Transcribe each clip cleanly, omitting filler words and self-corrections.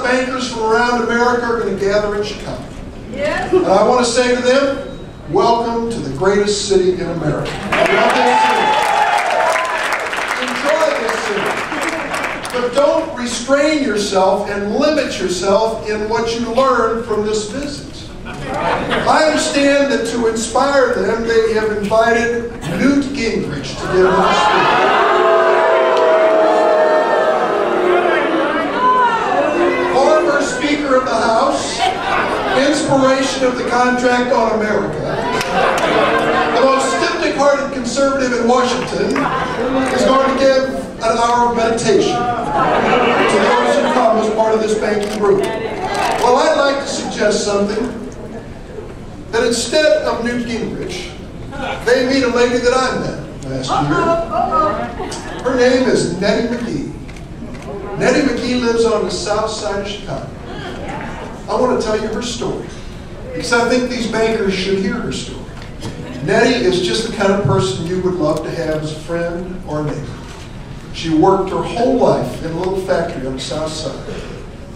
bankers from around America are going to gather in Chicago. Yes. And I want to say to them, welcome to the greatest city in America. Love this city. Enjoy this city. But don't restrain yourself and limit yourself in what you learn from this visit. I understand that to inspire them, they have invited Newt Gingrich to give them a speech. Former Speaker of the House, inspiration of the contract on America, the most skeptic-hearted conservative in Washington is going to give an hour of meditation to those who come as part of this banking group. Well, I'd like to suggest something. That instead of Newt Gingrich, they meet a lady that I met last year. Her name is Nettie McGee. Nettie McGee lives on the south side of Chicago. I want to tell you her story, because I think these bankers should hear her story. Nettie is just the kind of person you would love to have as a friend or a neighbor. She worked her whole life in a little factory on the south side.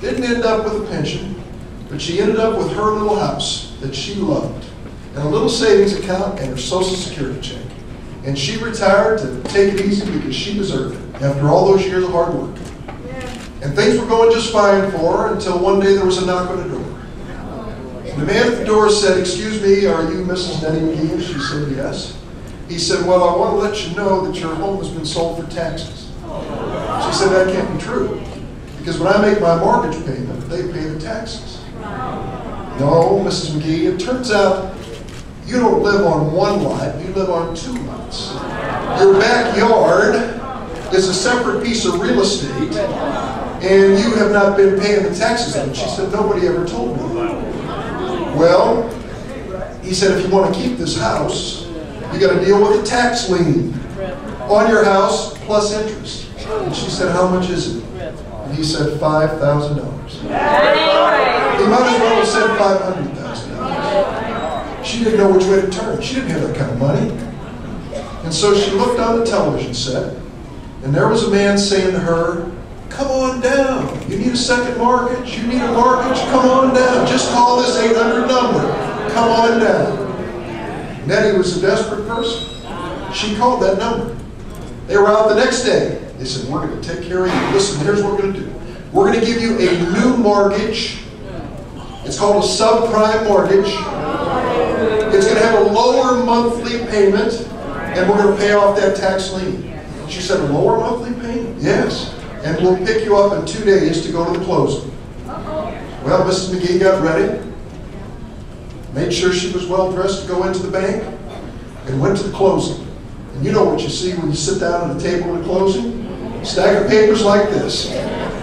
Didn't end up with a pension, but she ended up with her little house that she loved, and a little savings account and her Social Security check. And she retired to take it easy because she deserved it after all those years of hard work. And things were going just fine for her until one day there was a knock on the door. And the man at the door said, "Excuse me, are you Mrs. Nettie McGee?" And she said, "Yes." He said, "Well, I want to let you know that your home has been sold for taxes." She said, "That can't be true, because when I make my mortgage payment, they pay the taxes." "No, Mrs. McGee, it turns out you don't live on one lot, you live on 2 lots. Your backyard is a separate piece of real estate, and you have not been paying the taxes on it." She said, "Nobody ever told me that." "Well," he said, "if you want to keep this house, you got to deal with a tax lien on your house plus interest." And she said, "How much is it?" And he said, $5,000. He might as well have said $500,000. She didn't know which way to turn. She didn't have that kind of money. And so she looked on the television set, and there was a man saying to her, "Come on down. You need a second mortgage? You need a mortgage? Come on down. Just call this 800 number. Come on down." Nettie was a desperate person. She called that number. They were out the next day. They said, "We're going to take care of you. Listen, here's what we're going to do. We're going to give you a new mortgage. It's called a subprime mortgage. It's going to have a lower monthly payment, and we're going to pay off that tax lien." She said, "A lower monthly payment?" "Yes. And we'll pick you up in 2 days to go to the closing." Well, Mrs. McGee got ready, made sure she was well dressed to go into the bank, and went to the closing. And you know what you see when you sit down at a table at a closing? A stack of papers like this.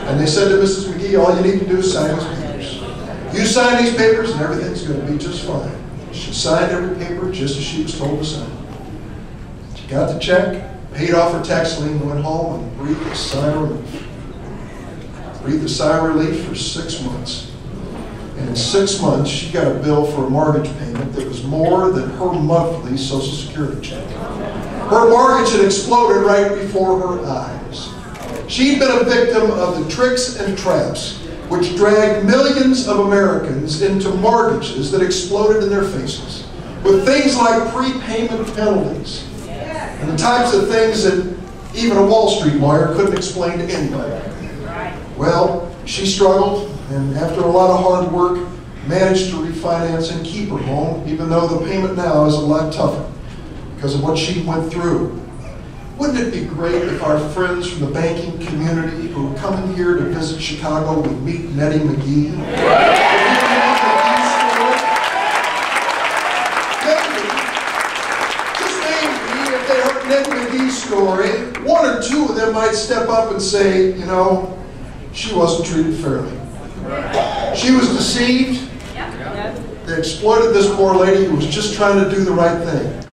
And they said to Mrs. McGee, "All you need to do is sign these papers. You sign these papers and everything's going to be just fine." She signed every paper just as she was told to sign. She got the check, paid off her tax lien, went home and breathed a sigh of relief. Breathed a sigh of relief for 6 months. And in 6 months, she got a bill for a mortgage payment that was more than her monthly Social Security check. Her mortgage had exploded right before her eyes. She'd been a victim of the tricks and traps which dragged millions of Americans into mortgages that exploded in their faces, with things like prepayment penalties and the types of things that even a Wall Street lawyer couldn't explain to anybody. Well, she struggled, and after a lot of hard work, managed to refinance and keep her home, even though the payment now is a lot tougher because of what she went through. Wouldn't it be great if our friends from the banking community who are coming here to visit Chicago would meet Nettie McGee? Just maybe, if they heard Nettie McGee's story, 1 or 2 of them might step up and say, "You know, she wasn't treated fairly. She was deceived. They exploited this poor lady who was just trying to do the right thing."